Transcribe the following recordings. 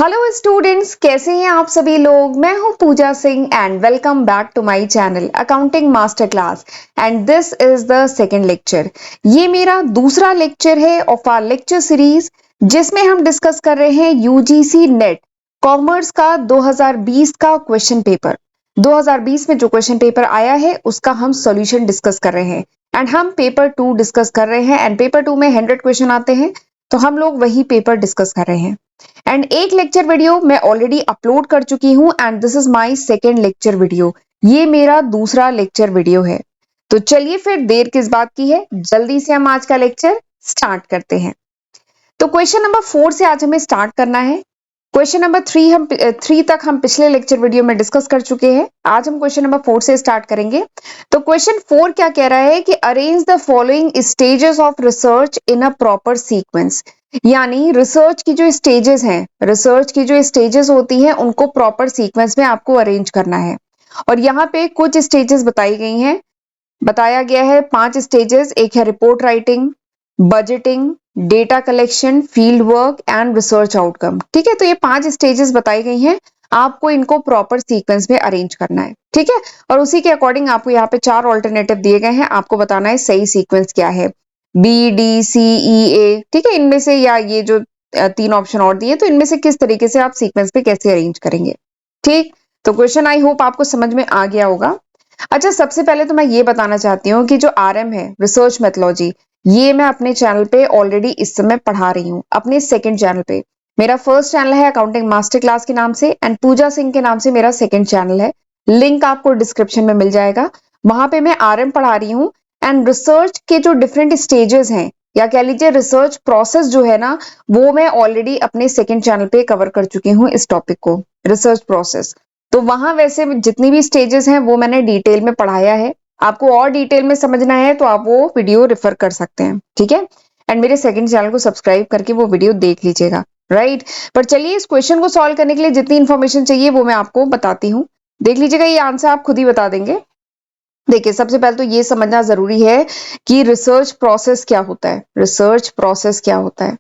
Hello students, कैसे हैं आप सभी लोग। मैं हूं Pooja Singh and welcome back to my channel accounting master class and this is the second lecture. ये मेरा दूसरा लेक्चर है ऑफ आवर लेक्चर सीरीज जिसमें हम डिस्कस कर रहे हैं यूजीसी नेट कॉमर्स का 2020 का क्वेश्चन पेपर। 2020 में जो क्वेश्चन पेपर आया है उसका हम सॉल्यूशन डिस्कस कर रहे हैं एंड हम पेपर 2 डिस्कस कर रहे हैं एंड पेपर 2 में 100 क्वेश्चन आते हैं, तो हम लोग वही पेपर डिस्कस कर रहे हैं। एंड एक लेक्चर वीडियो मैं ऑलरेडी अपलोड कर चुकी हूं and this is my second lecture video. ये मेरा दूसरा लेक्चर वीडियो है। तो चलिए फिर देर किस बात की है, जल्दी से हम आज का लेक्चर स्टार्ट करते हैं। तो क्वेश्चन नंबर 4 से आज हमें स्टार्ट करना है। क्वेश्चन नंबर 3 तक हम पिछले लेक्चर वीडियो में डिस्कस कर चुके हैं। आज हम क्वेश्चन नंबर 4 से स्टार्ट करेंगे। तो क्वेश्चन 4 क्या कह रहा है कि arrange the following stages of research in a proper sequence. यानी रिसर्च की जो स्टेजेस होती हैं उनको प्रॉपर सीक्वेंस में आपको अरेंज करना है। और यहाँ पे कुछ स्टेजेस बताई गई हैं, बताया गया है 5 स्टेजेस। एक है report writing, budgeting, data collection, field work and research outcome. ठीक है, तो ये 5 स्टेजेस बताई गई हैं, आपको इनको प्रॉपर सीक्वेंस में अरेंज करना है। ठीक है, और उसी के अकॉर्डिंग आपको यहाँ पे 4 ऑल्टरनेटिव दिए गए हैं, आपको बताना है सही सीक्वेंस क्या है, बी डी सी ई ए। ठीक है, इनमें से या ये जो 3 ऑप्शन और दिए तो इनमें से किस तरीके से आप सीक्वेंस पे कैसे अरेंज करेंगे। ठीक, तो क्वेश्चन आई होप आपको समझ में आ गया होगा। अच्छा, सबसे पहले तो मैं ये बताना चाहती हूँ कि जो आरएम है, रिसर्च मेथोलॉजी, ये मैं अपने चैनल पे ऑलरेडी इस समय पढ़ा रही हूँ, अपने सेकंड चैनल पे। मेरा फर्स्ट चैनल है अकाउंटिंग मास्टर क्लास के नाम से एंड पूजा सिंह के नाम से मेरा सेकंड चैनल है। लिंक आपको डिस्क्रिप्शन में मिल जाएगा। वहां पे मैं आरएम पढ़ा रही हूँ एंड रिसर्च के जो डिफरेंट स्टेजेस हैं या कह लीजिए रिसर्च प्रोसेस जो है ना, वो मैं ऑलरेडी अपने सेकंड चैनल पे कवर कर चुकी हूँ इस टॉपिक को, रिसर्च प्रोसेस। तो वहां वैसे जितनी भी स्टेजेस हैं वो मैंने डिटेल में पढ़ाया है। आपको और डिटेल में समझना है तो आप वो वीडियो रेफर कर सकते हैं। ठीक है, एंड मेरे सेकंड चैनल को सब्सक्राइब करके वो वीडियो देख लीजिएगा। राइट, पर चलिए इस क्वेश्चन को सॉल्व करने के लिए जितनी इंफॉर्मेशन चाहिए वो मैं आपको बताती हूँ। देख लीजिएगा, ये आंसर आप खुद ही बता देंगे। देखिए, सबसे पहले तो ये समझना जरूरी है कि रिसर्च प्रोसेस क्या होता है। रिसर्च प्रोसेस क्या होता है,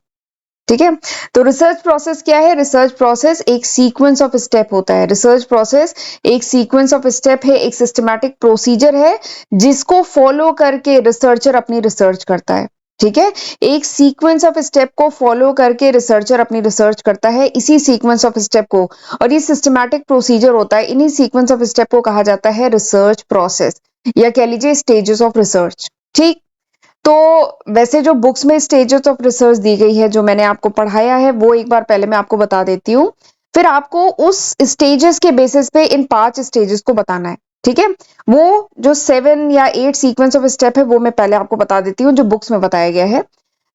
ठीक है। तो रिसर्च प्रोसेस क्या है? रिसर्च प्रोसेस एक सीक्वेंस ऑफ स्टेप होता है। रिसर्च प्रोसेस एक सीक्वेंस ऑफ स्टेप है, एक सिस्टमैटिक प्रोसीजर है जिसको फॉलो करके रिसर्चर अपनी रिसर्च करता है। ठीक है, एक सीक्वेंस ऑफ स्टेप को फॉलो करके रिसर्चर अपनी रिसर्च करता है, इसी सीक्वेंस ऑफ स्टेप को, और ये सिस्टमैटिक प्रोसीजर होता है, इन्हीं सीक्वेंस ऑफ स्टेप को कहा जाता है रिसर्च प्रोसेस या कह लीजिए स्टेजेस ऑफ रिसर्च। ठीक, तो वैसे जो बुक्स में स्टेजेस ऑफ रिसर्च दी गई है जो मैंने आपको पढ़ाया है वो एक बार पहले मैं आपको बता देती हूँ, फिर आपको उस स्टेजेस के बेसिस पे इन 5 स्टेजेस को बताना है। ठीक है, वो जो 7 या 8 सीक्वेंस ऑफ स्टेप है वो मैं पहले आपको बता देती हूँ जो बुक्स में बताया गया है।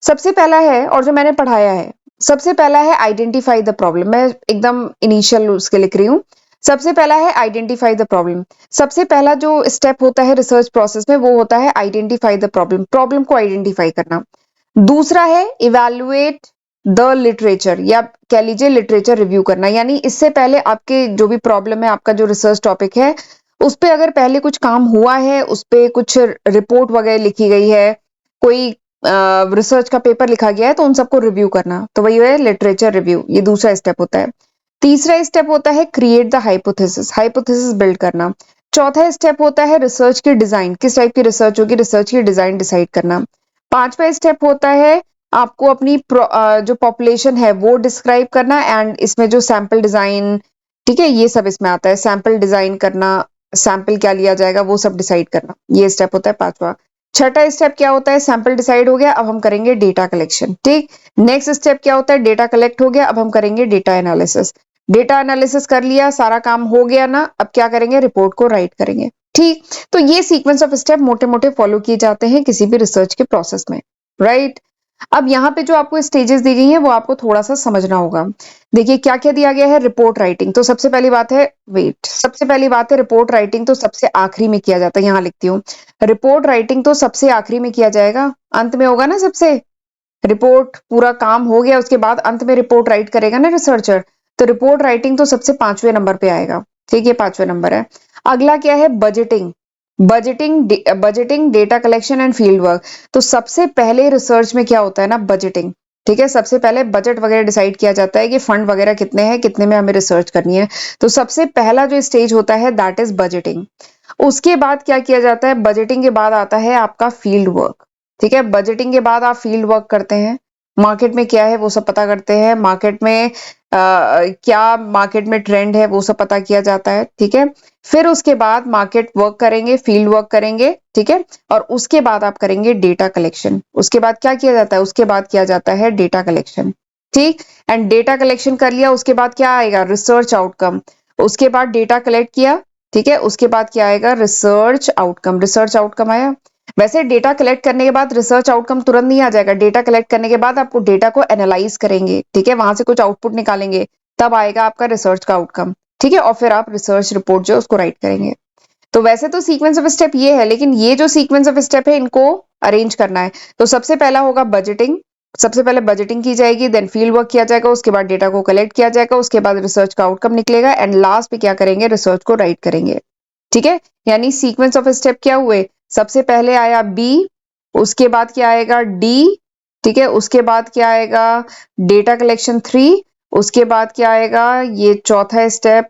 सबसे पहला है, और जो मैंने पढ़ाया है, सबसे पहला है आइडेंटिफाई द प्रॉब्लम। मैं एकदम इनिशियल उसके लिख रही हूँ। सबसे पहला है आइडेंटिफाई द प्रॉब्लम। सबसे पहला जो स्टेप होता है रिसर्च प्रोसेस में वो होता है आइडेंटिफाई द प्रॉब्लम, प्रॉब्लम को आइडेंटिफाई करना। दूसरा है इवैल्यूएट द लिटरेचर या कह लीजिए लिटरेचर रिव्यू करना, यानी इससे पहले आपके जो भी प्रॉब्लम है, आपका जो रिसर्च टॉपिक है उस पे अगर पहले कुछ काम हुआ है, उस पे कुछ रिपोर्ट वगैरह लिखी गई है, कोई रिसर्च का पेपर लिखा गया है, तो उन सबको रिव्यू करना, तो वही है लिटरेचर रिव्यू। ये दूसरा स्टेप होता है। तीसरा स्टेप होता है create the hypothesis, hypothesis build करना। चौथा स्टेप होता है रिसर्च की डिजाइन, किस टाइप की रिसर्च होगी, रिसर्च की डिजाइन डिसाइड करना। पांचवा स्टेप होता है आपको अपनी जो पॉपुलेशन है वो डिस्क्राइब करना एंड इसमें जो सैंपल डिजाइन, ठीक है, ये सब इसमें आता है, सैंपल डिजाइन करना, सैंपल क्या लिया जाएगा वो सब डिसाइड करना, ये स्टेप होता है पांचवा। छठा स्टेप क्या होता है, सैंपल डिसाइड हो गया, अब हम करेंगे डेटा कलेक्शन। ठीक, नेक्स्ट स्टेप क्या होता है, डेटा कलेक्ट हो गया, अब हम करेंगे डेटा एनालिसिस। डेटा एनालिसिस कर लिया, सारा काम हो गया ना, अब क्या करेंगे, रिपोर्ट को राइट करेंगे। ठीक, तो ये सीक्वेंस ऑफ स्टेप मोटे मोटे फॉलो किए जाते हैं किसी भी रिसर्च के प्रोसेस में। राइट, अब यहाँ पे जो आपको स्टेजेस दी गई हैं वो आपको थोड़ा सा समझना होगा। देखिए क्या क्या दिया गया है, रिपोर्ट राइटिंग, तो सबसे पहली बात है, सबसे पहली बात है रिपोर्ट राइटिंग तो सबसे आखिरी में किया जाता है। यहाँ लिखती हूँ, रिपोर्ट राइटिंग तो सबसे आखिरी में किया जाएगा, अंत में होगा ना सबसे। रिपोर्ट पूरा काम हो गया उसके बाद अंत में रिपोर्ट राइट करेगा ना रिसर्चर, तो रिपोर्ट राइटिंग तो सबसे 5वें नंबर पे आएगा। ठीक है, 5वें नंबर है। अगला क्या है, budgeting. Budgeting data collection and field work, तो सबसे पहले रिसर्च में क्या होता है ना, बजटिंग। ठीक है, सबसे पहले बजट वगैरह डिसाइड किया जाता है कि फंड वगैरह कितने हैं, कितने में हमें रिसर्च करनी है। तो सबसे पहला जो स्टेज होता है दैट इज बजटिंग। उसके बाद क्या किया जाता है, बजटिंग के बाद आता है आपका फील्ड वर्क। ठीक है, बजटिंग के बाद आप फील्ड वर्क करते हैं, मार्केट में क्या है वो सब पता करते हैं, मार्केट में क्या मार्केट में ट्रेंड है वो सब पता किया जाता है। ठीक है, फिर उसके बाद मार्केट वर्क करेंगे, फील्ड वर्क करेंगे। ठीक है, और उसके बाद आप करेंगे डेटा कलेक्शन। उसके बाद क्या किया जाता है, उसके बाद किया जाता है डेटा कलेक्शन। ठीक, एंड डेटा कलेक्शन कर लिया, उसके बाद क्या आएगा, रिसर्च आउटकम। उसके बाद डेटा कलेक्ट किया, ठीक है, उसके बाद क्या आएगा, रिसर्च आउटकम। रिसर्च आउटकम आया। वैसे डेटा कलेक्ट करने के बाद रिसर्च आउटकम तुरंत नहीं आ जाएगा, डेटा कलेक्ट करने के बाद आपको डेटा को एनालाइज करेंगे, ठीक है, वहां से कुछ आउटपुट निकालेंगे, तब आएगा आपका रिसर्च का आउटकम। ठीक है, और फिर आप रिसर्च रिपोर्ट जो है उसको राइट करेंगे। तो वैसे तो सीक्वेंस ऑफ स्टेप ये है, लेकिन ये जो सीक्वेंस ऑफ स्टेप है इनको अरेंज करना है। तो सबसे पहला होगा बजटिंग। सबसे पहले बजटिंग की जाएगी, देन फील्ड वर्क किया जाएगा, उसके बाद डेटा को कलेक्ट किया जाएगा, उसके बाद रिसर्च का आउटकम निकलेगा, एंड लास्ट पे क्या करेंगे, रिसर्च को राइट करेंगे। ठीक है, यानी सीक्वेंस ऑफ स्टेप क्या हुए, सबसे पहले आया बी, उसके बाद क्या आएगा डी, ठीक है, उसके बाद क्या आएगा डेटा कलेक्शन 3, उसके बाद क्या आएगा ये चौथा स्टेप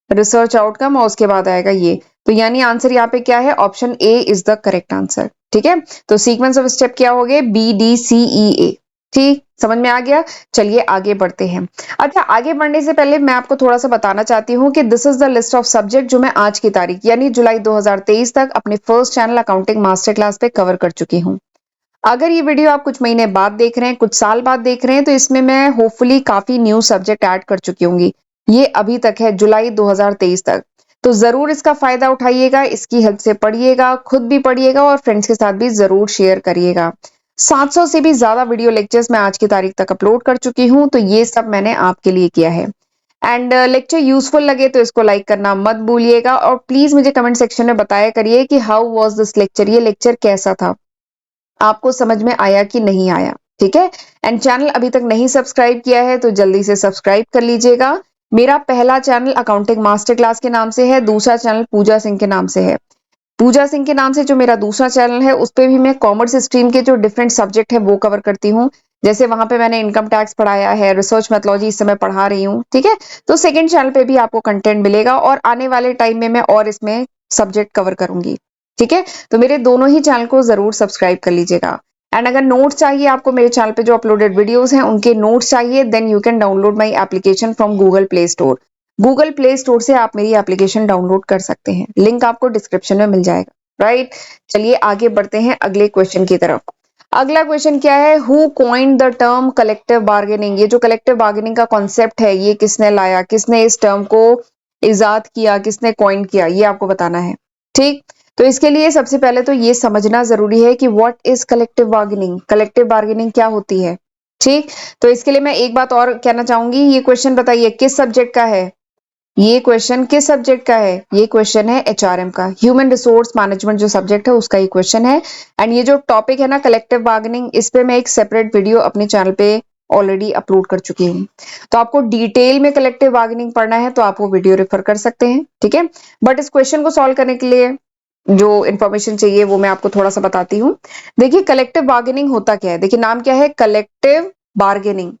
रिसर्च आउटकम, और उसके बाद आएगा ये। तो यानी आंसर यहाँ पे क्या है, option A is the correct answer. ठीक है, तो सीक्वेंस ऑफ स्टेप क्या हो गए, बी डी सी ई ए। ठीक, समझ में आ गया। चलिए आगे बढ़ते हैं। अच्छा, आगे बढ़ने से पहले मैं आपको थोड़ा सा बताना चाहती हूँ कि this is the list of subject जो मैं आज की तारीख यानी जुलाई 2023 तक अपने first channel accounting master class पे कवर कर चुकी हूँ। अगर ये वीडियो आप कुछ महीने बाद देख रहे हैं, कुछ साल बाद देख रहे हैं, तो इसमें मैं होपफुली काफी न्यू सब्जेक्ट ऐड कर चुकी होंगी। ये अभी तक है, जुलाई 2023 तक। तो जरूर इसका फायदा उठाइएगा, इसकी हेल्प से पढ़िएगा, खुद भी पढ़िएगा और फ्रेंड्स के साथ भी जरूर शेयर करिएगा। 700 से भी ज्यादा वीडियो लेक्चर्स मैं आज की तारीख तक अपलोड कर चुकी हूँ, तो ये सब मैंने आपके लिए किया है। एंड लेक्चर यूजफुल लगे तो इसको लाइक करना मत भूलिएगा, और प्लीज मुझे कमेंट सेक्शन में बताया करिए कि हाउ वाज दिस लेक्चर, ये लेक्चर कैसा था, आपको समझ में आया कि नहीं आया। ठीक है, एंड चैनल अभी तक नहीं सब्सक्राइब किया है तो जल्दी से सब्सक्राइब कर लीजिएगा। मेरा पहला चैनल अकाउंटिंग मास्टर क्लास के नाम से है, दूसरा चैनल पूजा सिंह के नाम से है। पूजा सिंह के नाम से जो मेरा दूसरा चैनल है उस पे भी मैं कॉमर्स स्ट्रीम के जो डिफरेंट सब्जेक्ट है वो कवर करती हूँ। जैसे वहां पे मैंने इनकम टैक्स पढ़ाया है, रिसर्च मेथोलॉजी इस समय पढ़ा रही हूँ। ठीक है, तो सेकंड चैनल पे भी आपको कंटेंट मिलेगा, और आने वाले टाइम में मैं और इसमें सब्जेक्ट कवर करूंगी। ठीक है, तो मेरे दोनों ही चैनल को जरूर सब्सक्राइब कर लीजिएगा। एंड अगर नोट्स चाहिए आपको, मेरे चैनल पे जो अपलोडेड वीडियोस हैं उनके नोट्स चाहिए, then you can download my application from Google Play Store. Google Play Store से आप मेरी एप्लीकेशन डाउनलोड कर सकते हैं, लिंक आपको डिस्क्रिप्शन में मिल जाएगा। राइट, चलिए आगे बढ़ते हैं अगले क्वेश्चन की तरफ। अगला क्वेश्चन क्या है, who coined the term collective bargaining. ये जो कलेक्टिव बार्गेनिंग का कॉन्सेप्ट है ये किसने लाया, किसने इस टर्म को इजाद किया, किसने कॉइन किया, ये आपको बताना है। ठीक, तो इसके लिए सबसे पहले तो ये समझना जरूरी है कि what is collective bargaining, collective bargaining क्या होती है। ठीक, तो इसके लिए मैं एक बात और कहना चाहूंगी, ये क्वेश्चन बताइए किस सब्जेक्ट का है, ये क्वेश्चन किस सब्जेक्ट का है, ये क्वेश्चन है एचआरएम का, ह्यूमन रिसोर्स मैनेजमेंट जो सब्जेक्ट है उसका ये क्वेश्चन है। एंड ये जो टॉपिक है ना कलेक्टिव बार्गेनिंग, इस पे मैं एक सेपरेट वीडियो अपने चैनल पे ऑलरेडी अपलोड कर चुकी हूँ। तो आपको डिटेल में कलेक्टिव बार्गेनिंग पढ़ना है तो आप वो वीडियो रेफर कर सकते हैं। ठीक है, बट इस क्वेश्चन को सॉल्व करने के लिए जो इन्फॉर्मेशन चाहिए वो मैं आपको थोड़ा सा बताती हूँ। देखिए कलेक्टिव बार्गेनिंग होता क्या है, देखिए नाम क्या है, कलेक्टिव बार्गेनिंग।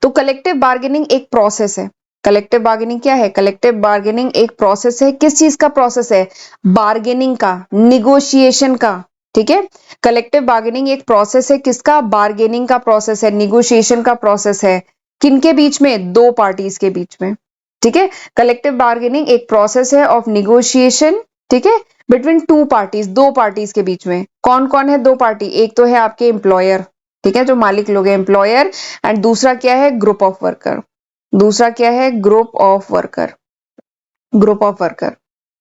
तो कलेक्टिव बार्गेनिंग एक प्रोसेस है। कलेक्टिव बार्गेनिंग क्या है, कलेक्टिव बार्गेनिंग एक प्रोसेस है। किस चीज का प्रोसेस है, बार्गेनिंग का, निगोशिएशन का। ठीक है, कलेक्टिव बार्गेनिंग एक प्रोसेस है, किसका, बार्गेनिंग का प्रोसेस है, निगोशिएशन का प्रोसेस है। किनके बीच में, दो पार्टीज के बीच में। ठीक है, कलेक्टिव बार्गेनिंग एक प्रोसेस है ऑफ निगोशिएशन, ठीक है, बिटवीन टू पार्टीज, दो पार्टीज के बीच में। कौन कौन है दो पार्टी, एक तो है आपके एम्प्लॉयर, ठीक है, जो मालिक लोग हैं एम्प्लॉयर, एंड दूसरा क्या है, ग्रुप ऑफ वर्कर। दूसरा क्या है, group of worker, group of worker.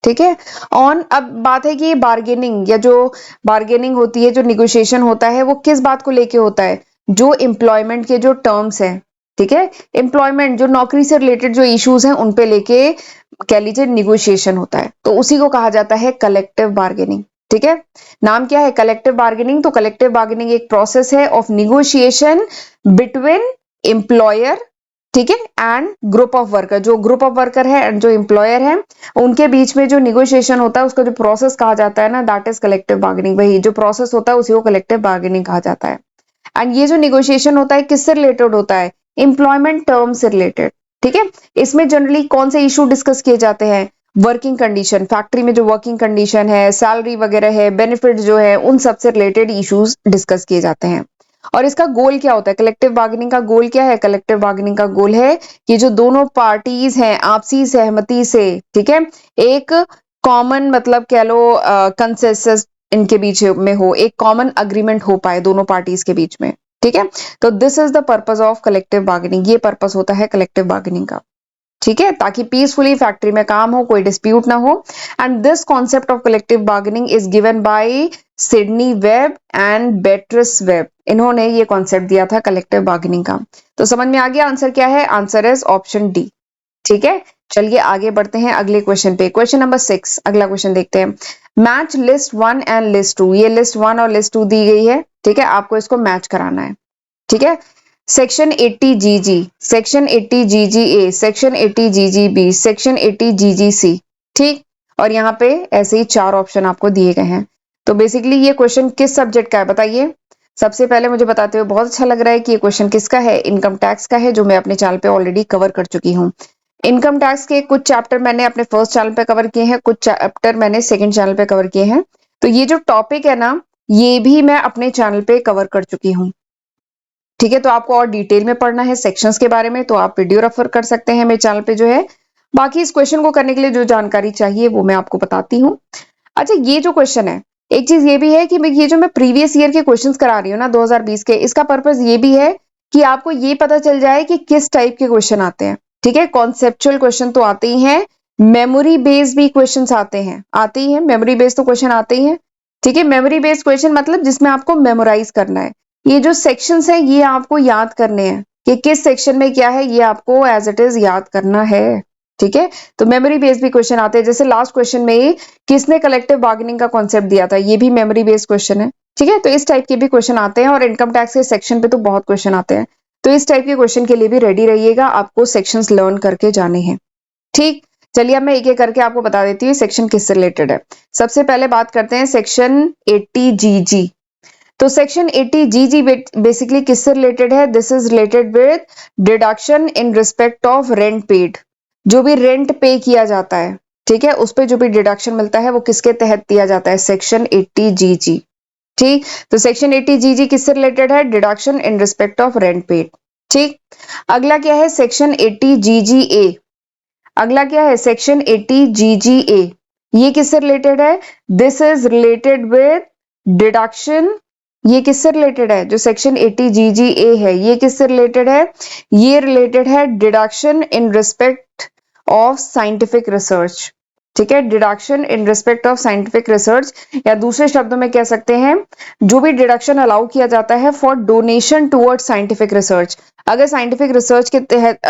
ठीक है, ऑन अब बात है कि बार्गेनिंग या जो बार्गेनिंग होती है, जो निगोशिएशन होता है वो किस बात को लेके होता है, जो एम्प्लॉयमेंट के जो टर्म्स हैं। ठीक है, एम्प्लॉयमेंट जो नौकरी से रिलेटेड जो इश्यूज हैं उन पे लेके कह लीजिए निगोशिएशन होता है, तो उसी को कहा जाता है कलेक्टिव बार्गेनिंग। ठीक है, नाम क्या है, कलेक्टिव बार्गेनिंग। तो कलेक्टिव बार्गेनिंग एक प्रोसेस है ऑफ निगोशिएशन बिटवीन एम्प्लॉयर, ठीक है, एंड ग्रुप ऑफ वर्कर। जो ग्रुप ऑफ वर्कर है एंड जो एम्प्लॉयर है उनके बीच में जो निगोशिएशन होता है उसका जो प्रोसेस कहा जाता है ना, दैट इज कलेक्टिव बार्गेनिंग। वही जो प्रोसेस होता है उसी को कलेक्टिव बार्गेनिंग कहा जाता है। एंड ये जो निगोशिएशन होता है किससे रिलेटेड होता है, एम्प्लॉयमेंट टर्म से रिलेटेड, ठीक है। इसमें जनरली कौन से इशू डिस्कस किए जाते हैं, वर्किंग कंडीशन, फैक्ट्री में जो वर्किंग कंडीशन है, सैलरी वगैरह है, बेनिफिट जो है, उन सब से रिलेटेड इश्यूज डिस्कस किए जाते हैं। और इसका गोल क्या होता है, कलेक्टिव बार्गेनिंग का गोल क्या है, कलेक्टिव बार्गेनिंग का गोल है कि जो दोनों पार्टीज हैं आपसी सहमति से, ठीक है, एक कॉमन मतलब कह लो कंसेंसस इनके बीच में हो, एक कॉमन अग्रीमेंट हो पाए दोनों पार्टीज के बीच में, ठीक है। तो this is the purpose of collective bargaining, ये पर्पस होता है कलेक्टिव बार्गेनिंग का, ठीक है, ताकि पीसफुली फैक्ट्री में काम हो, कोई डिस्प्यूट ना हो। And this concept of collective bargaining is given by Sidney Webb and Beatrice Webb, इन्होंने ये कॉन्सेप्ट दिया था कलेक्टिव बार्गेनिंग का। तो समझ में आ गया आंसर क्या है, आंसर इज ऑप्शन डी, ठीक है। चलिए आगे बढ़ते हैं अगले क्वेश्चन पे, क्वेश्चन नंबर 6, अगला क्वेश्चन देखते हैं। मैच लिस्ट 1 एंड लिस्ट 2, ये लिस्ट 1 और लिस्ट 2 दी गई है, ठीक है, आपको इसको मैच कराना है, ठीक है। सेक्शन 80 जीजी, सेक्शन 80 जीजी ए, सेक्शन 80 जीजी बी, सेक्शन 80 जीजी सी, ठीक। और यहाँ पे ऐसे ही 4 ऑप्शन आपको दिए गए हैं। तो बेसिकली ये क्वेश्चन किस सब्जेक्ट का है बताइए। सबसे पहले मुझे बताते हुए बहुत अच्छा लग रहा है कि ये क्वेश्चन किसका है, इनकम टैक्स का है, जो मैं अपने चैनल पे ऑलरेडी कवर कर चुकी हूँ। इनकम टैक्स के कुछ चैप्टर मैंने अपने फर्स्ट चैनल पे कवर किए हैं, कुछ चैप्टर मैंने सेकंड चैनल पे कवर किए हैं। तो ये जो टॉपिक है ना, ये भी मैं अपने चैनल पे कवर कर चुकी हूँ, ठीक है। तो आपको और डिटेल में पढ़ना है सेक्शंस के बारे में तो आप वीडियो रेफर कर सकते हैं मेरे चैनल पे जो है। बाकी इस क्वेश्चन को करने के लिए जो जानकारी चाहिए वो मैं आपको बताती हूँ। अच्छा, ये जो क्वेश्चन है, एक चीज ये भी है कि ये जो मैं प्रीवियस ईयर के क्वेश्चंस करा रही हूँ ना 2020 के, इसका पर्पस ये भी है कि आपको ये पता चल जाए कि किस टाइप के क्वेश्चन आते हैं, ठीक है। कॉन्सेप्चुअल क्वेश्चन तो आते ही हैं, मेमोरी बेस्ड भी क्वेश्चन आते ही हैं, मेमोरी बेस्ड तो क्वेश्चन आते ही हैं, ठीक है। मेमोरी बेस्ड क्वेश्चन मतलब जिसमें आपको मेमोराइज करना है, ये जो सेक्शंस है ये आपको याद करने हैं कि किस सेक्शन में क्या है, ये आपको एज इट इज याद करना है, ठीक है। तो मेमोरी बेस्ड भी क्वेश्चन आते हैं, जैसे लास्ट क्वेश्चन में ही किसने कलेक्टिव बार्गेनिंग का कॉन्सेप्ट दिया था, ये भी मेमोरी बेस्ड क्वेश्चन है, ठीक है। तो इस टाइप के भी क्वेश्चन आते हैं और इनकम टैक्स के सेक्शन पे तो बहुत क्वेश्चन आते हैं। तो इस टाइप के क्वेश्चन के लिए भी रेडी रहिएगा, आपको सेक्शंस लर्न करके जाने हैं, ठीक। चलिए अब मैं एक एक करके आपको बता देती हूँ सेक्शन किससे रिलेटेड है। सबसे पहले बात करते हैं सेक्शन 80 जीजी। तो सेक्शन 80 जीजी बेसिकली किससे रिलेटेड है, this is related with deduction in respect of rent paid, जो भी रेंट पे किया जाता है, ठीक है, उस पे जो भी डिडक्शन मिलता है वो किसके तहत दिया जाता है, सेक्शन 80 जीजी, ठीक। तो सेक्शन 80 जीजी किससे रिलेटेड है, deduction in respect of rent paid, ठीक। अगला क्या है, सेक्शन 80 जीजी ए, अगला क्या है, सेक्शन 80 जीजी ए, ये किससे रिलेटेड है, this is related with deduction, ये किससे रिलेटेड है, जो सेक्शन 80 जीजी ए है ये किससे रिलेटेड है, ये रिलेटेड है deduction in respect of scientific research, ठीक है, deduction in respect of scientific research, या दूसरे शब्दों में कह सकते हैं जो भी डिडक्शन अलाउ किया जाता है for donation toward scientific research. अगर साइंटिफिक रिसर्च के तहत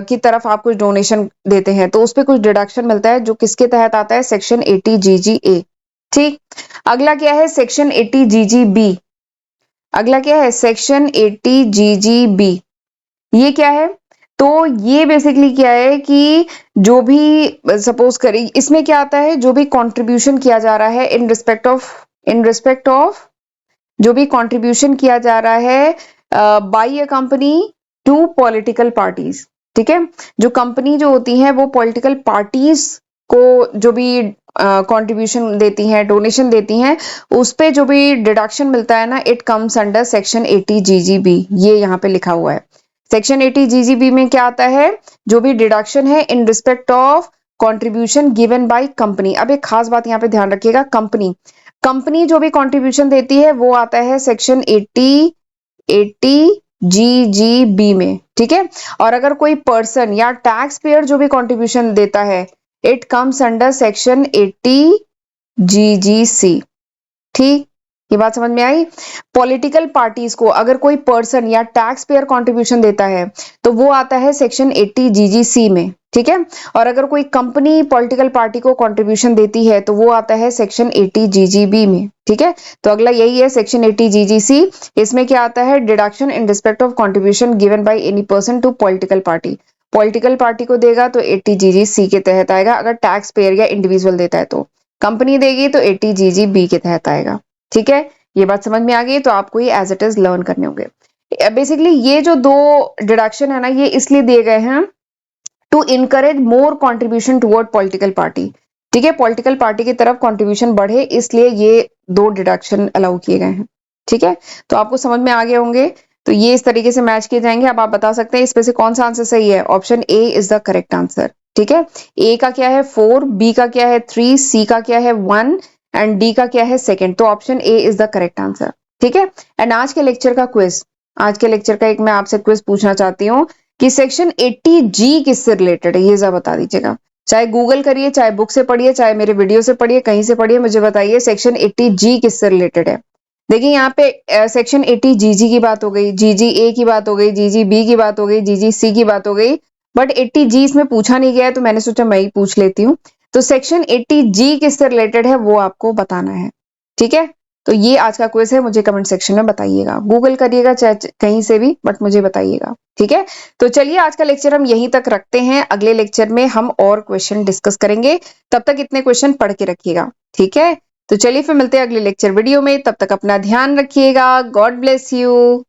की तरफ आप कुछ डोनेशन देते हैं तो उस पर कुछ डिडक्शन मिलता है, जो किसके तहत आता है, सेक्शन 80 जीजी ए, ठीक। अगला क्या है, सेक्शन 80 जीजी बी, अगला क्या है, सेक्शन 80 जीजी बी, ये क्या है, तो ये बेसिकली क्या है कि जो भी सपोज करें इसमें क्या आता है, जो भी कंट्रीब्यूशन किया जा रहा है इन रिस्पेक्ट ऑफ जो भी कंट्रीब्यूशन किया जा रहा है by a company to political parties, ठीक है। जो कंपनी जो होती है वो पॉलिटिकल पार्टीज को जो भी कंट्रीब्यूशन देती हैं, डोनेशन देती हैं, उस पे जो भी डिडक्शन मिलता है ना, it comes under section 80 GGB, ये यहाँ पे लिखा हुआ है। सेक्शन 80 जीजीबी में क्या आता है, जो भी डिडक्शन है इन respect of contribution given by company. अब एक खास बात यहाँ पे ध्यान रखिएगा, कंपनी जो भी कंट्रीब्यूशन देती है वो आता है सेक्शन 80 जीजीबी में, ठीक है। और अगर कोई पर्सन या टैक्स पेयर जो भी कंट्रीब्यूशन देता है, it comes under section 80 GGC, ठीक। ये बात समझ में आई। पॉलिटिकल पार्टीज को अगर कोई पर्सन या टैक्स पेयर कंट्रीब्यूशन देता है तो वो आता है सेक्शन 80 जीजीसी में, ठीक है। और अगर कोई कंपनी पॉलिटिकल पार्टी को कंट्रीब्यूशन देती है तो वो आता है सेक्शन 80 जीजीबी में, ठीक है। तो अगला यही है सेक्शन 80 जीजीसी, इसमें क्या आता है, deduction in respect of contribution given by any person to political party, political party को देगा तो 80 जीजीसी के तहत आएगा, अगर टैक्स पेयर या इंडिविजुअल देता है तो, कंपनी देगी तो 80 जीजीबी के तहत आएगा, ठीक है। ये बात समझ में आ गई? तो आपको ये एज इट इज लर्न करने होंगे। बेसिकली ये जो दो डिडक्शन है ना, ये इसलिए दिए गए हैं to encourage more contribution toward political party. ठीक है, पॉलिटिकल पार्टी की तरफ कंट्रीब्यूशन बढ़े, इसलिए ये दो डिडक्शन अलाउ किए गए हैं। ठीक है, तो आपको समझ में आ गए होंगे। तो ये इस तरीके से मैच किए जाएंगे। अब आप बता सकते हैं इसमें से कौन सा आंसर सही है। Option A is the correct answer. ठीक है, ए का क्या है 4, बी का क्या है 3, सी का क्या है 1 एंड डी का क्या है 2। तो option A is the correct answer. ठीक है, एंड आज के लेक्चर का क्विज, आज के लेक्चर का एक मैं आपसे क्विज पूछना चाहती हूँ कि सेक्शन 80G किससे रिलेटेड है, ये जरा बता दीजिएगा। चाहे गूगल करिए, चाहे बुक से पढ़िए, चाहे मेरे वीडियो से पढ़िए, कहीं से पढ़िए, मुझे बताइए सेक्शन 80G किससे रिलेटेड है। देखिए यहाँ पे सेक्शन 80GG की बात हो गई, GG A की बात हो गई, GG B की बात हो गई, GG C की बात हो गई, बट 80G इसमें पूछा नहीं गया है, तो मैंने सोचा मैं ही पूछ लेती हूँ। तो सेक्शन 80G किससे रिलेटेड है वो आपको बताना है। ठीक है, तो ये आज का क्विज है, मुझे कमेंट सेक्शन में बताइएगा, गूगल करिएगा चाहे कहीं से भी, बट मुझे बताइएगा। ठीक है, तो चलिए आज का लेक्चर हम यहीं तक रखते हैं, अगले लेक्चर में हम और क्वेश्चन डिस्कस करेंगे, तब तक इतने क्वेश्चन पढ़ के रखिएगा। ठीक है, तो चलिए फिर मिलते हैं अगले लेक्चर वीडियो में, तब तक अपना ध्यान रखिएगा। God bless you.